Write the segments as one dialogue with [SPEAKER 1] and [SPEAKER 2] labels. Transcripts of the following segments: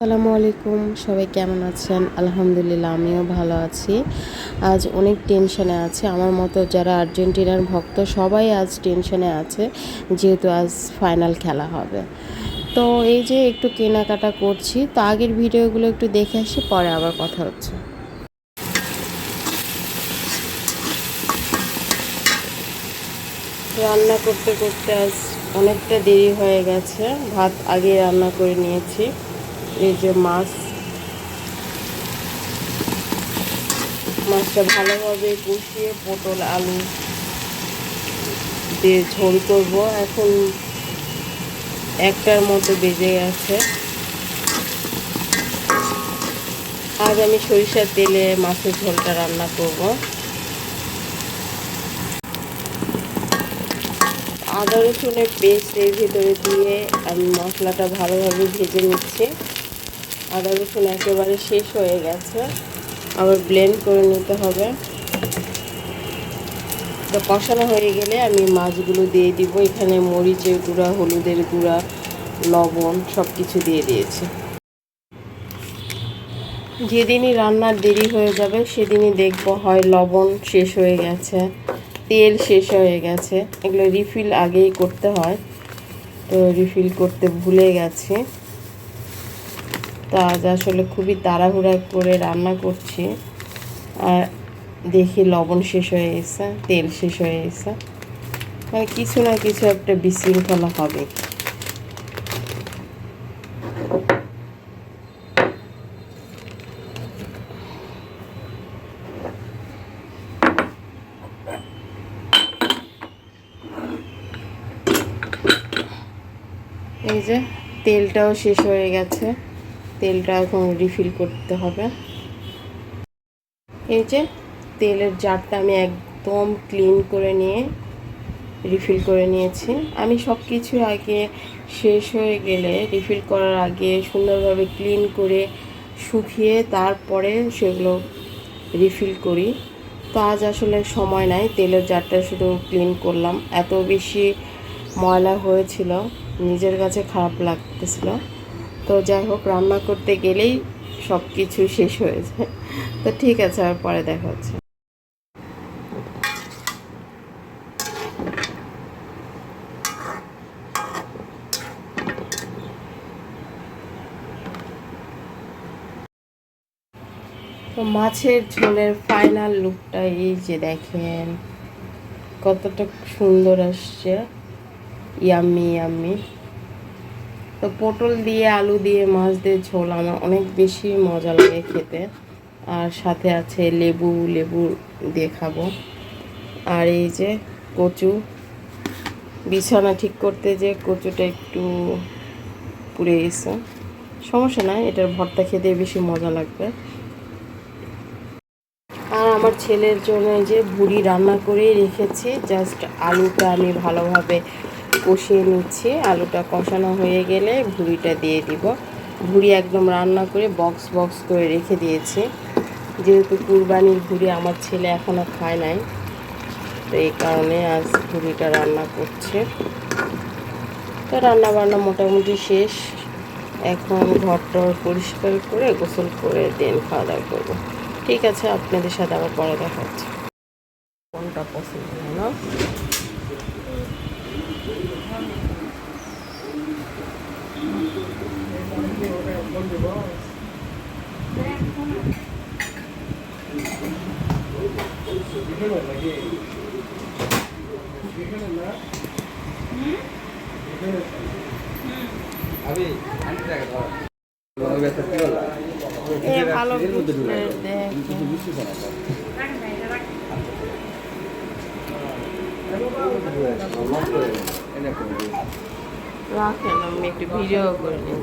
[SPEAKER 1] আসসালামু আলাইকুম, সবাই কেমন আছেন? আলহামদুলিল্লাহ, আমিও ভালো আছি। আজ অনেক টেনশনে আছি। আমার মতো যারা আর্জেন্টিনার ভক্ত সবাই আজ টেনশনে আছে, যেহেতু আজ ফাইনাল খেলা হবে। তো এই যে একটু কেনাকাটা করছি, তো আগের ভিডিওগুলো একটু দেখে আসি, পরে আবার কথা হচ্ছে। রান্না করতে করতে আজ অনেকটা দেরি হয়ে গেছে। ভাত আগে রান্না করে নিয়েছি। এই যে মাছটা ভালোভাবে কষিয়ে পটল আলু দিয়ে ঝোল করব। এখন একটার মতো বেজে গেছে। আজ আমি সরিষার তেলে মাছের ঝোলটা রান্না করব। আদা রসুনের পেস্ট এর ভিতরে দিয়ে আমি মশলাটা ভালোভাবে ভেজে নিচ্ছি। আদা রসুন একেবারে শেষ হয়ে গেছে, আবার ব্লেন্ড করে নিতে হবে। তো কষানো হয়ে গেলে আমি মাছগুলো দিয়ে দিব। এখানে মরিচের গুঁড়া, হলুদের গুঁড়া, লবণ সব কিছু দিয়ে দিয়েছি। যেদিনই রান্নার দেরি হয়ে যাবে সেদিনই দেখব হয় লবণ শেষ হয়ে গেছে, তেল শেষ হয়ে গেছে। এগুলো রিফিল আগেই করতে হয়, তো রিফিল করতে ভুলে গেছি। তো আজ আসলে খুবই তাড়াহুড়া করে রান্না করছি, আর দেখি লবণ শেষ হয়ে গেছে, তেল শেষ হয়ে গেছে। মানে কিছু না কিছু একটা বিশৃঙ্খলা হবে। এই যে তেলটাও শেষ হয়ে গেছে, তেলটা এখন রিফিল করতে হবে। এই যে তেলের জারটা আমি একদম ক্লিন করে নিয়ে রিফিল করে নিয়েছি। আমি সব কিছু আগে শেষ হয়ে গেলে রিফিল করার আগে সুন্দরভাবে ক্লিন করে শুকিয়ে তারপরে সেগুলো রিফিল করি। তো আজ আসলে সময় নাই, তেলের জারটা শুধু ক্লিন করলাম। এত বেশি ময়লা হয়েছিল, নিজের কাছে খারাপ লাগতেছিল। তো যাই হোক, রান্না করতে গেলেই সব কিছু শেষ হয়ে যায়। তো ঠিক আছে, আর পরে দেখা হচ্ছে। তো মাছের ঝোলের ফাইনাল লুকটা এই যে দেখেন, কতটা সুন্দর আসছে। Yummy yummy. তো পটল দিয়ে আলু দিয়ে মাছ দিয়ে ঝোল আমার অনেক বেশি মজা লাগে খেতে। আর সাথে আছে লেবু, লেবু দিয়ে খাবো। আর এই যে কচু, বিছানা ঠিক করতে যে কচুটা একটু পুড়ে গেছে, সমস্যা নাই, এটার ভর্তা খেতে বেশি মজা লাগবে। আর আমার ছেলের জন্য এই যে ভুড়ি রান্না করেই রেখেছি। জাস্ট আলুটা আমি ভালোভাবে কষিয়ে নিচ্ছি। আলুটা কষানো হয়ে গেলে ভুড়িটা দিয়ে দিব। ভুড়ি একদম রান্না করে বক্স বক্স করে রেখে দিয়েছি, যেহেতু কুরবানির ভুড়ি আমার ছেলে এখনও খায় নাই, তো এই কারণে আজ ভুড়িটা রান্না করছে। তো রান্না বান্না মোটামুটি শেষ। এখন ঘরটর পরিষ্কার করে গোসল করে দেন খাওয়া দাওয়া করবো। ঠিক আছে, আপনাদের সাথে আবার পরে দেখা হচ্ছে। কোনটা পছন্দ হয় না? ভালো রাখেন, আমি একটু ভিডিও করে নিই।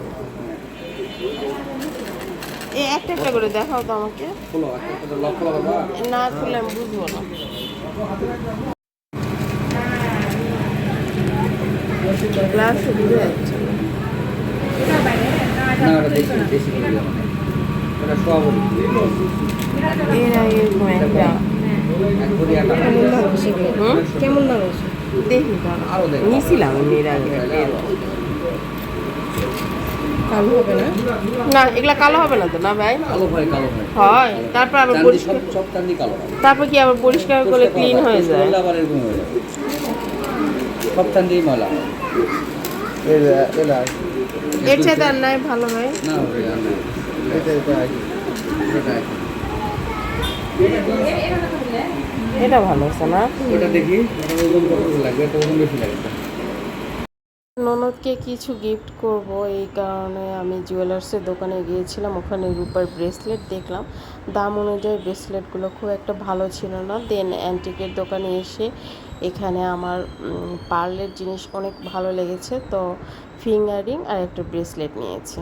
[SPEAKER 1] একটা একটা করে দেখাও তো আমাকে। না খুলে আমি বুঝবো না। গ্লাস বুঝে যাচ্ছে এর আগে একটা
[SPEAKER 2] কেমন লাগে
[SPEAKER 1] দেখি নিয়েছিলাম এর আগে।
[SPEAKER 2] কালো হবে না?
[SPEAKER 1] না, এগুলা কালো হবে না তো, না ভাই?
[SPEAKER 3] কালো হয়, কালো হয়।
[SPEAKER 1] হয়, তারপর আবার
[SPEAKER 3] চাঁদি
[SPEAKER 1] পরিষ্কার,
[SPEAKER 3] সব চাঁদি কালো হয়।
[SPEAKER 1] তারপর কি আবার পরিষ্কার করলে ক্লিন হয়ে
[SPEAKER 3] পরিষ্কার
[SPEAKER 1] যায়?
[SPEAKER 3] করলে আবার এরকম হয়ে যাবে। সব চাঁদি ময়লা হয়।
[SPEAKER 1] এর চেয়ে আর নাই ভালো ভাই।
[SPEAKER 3] না ওই আর নাই। এটা
[SPEAKER 1] এটা ভালো হচ্ছে না?
[SPEAKER 3] ওটা দেখি, এটা ওজন কত লাগবে, এটা ওজন বেশি লাগবে।
[SPEAKER 1] ননদকে কিছু গিফট করব, এই কারণে আমি জুয়েলার্সের দোকানে গিয়েছিলাম। ওখানে রূপার ব্রেসলেট দেখলাম, দাম অনুযায়ী ব্রেসলেটগুলো খুব একটা ভালো ছিল না। দেন অ্যান্টিকের দোকানে এসে এখানে আমার পার্লের জিনিস অনেক ভালো লেগেছে, তো ফিঙ্গারিং আর একটা ব্রেসলেট নিয়েছি।